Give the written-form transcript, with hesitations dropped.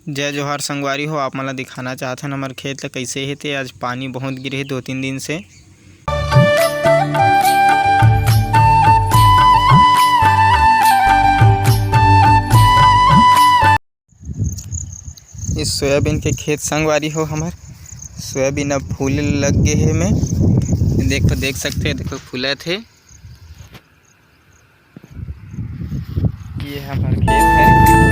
जय जोहार संगवारी हो। आप मन ला दिखाना चाहथन हमर खेत ला कइसे हे ते। आज पानी बहुत गिरे हे 2-3 दिन से। इस सोयाबीन के खेत संगवारी हो हमर। सोयाबीन अब फूले लग गे हे में। देख सकते देखो फूलत हे। ये हमर खेत है।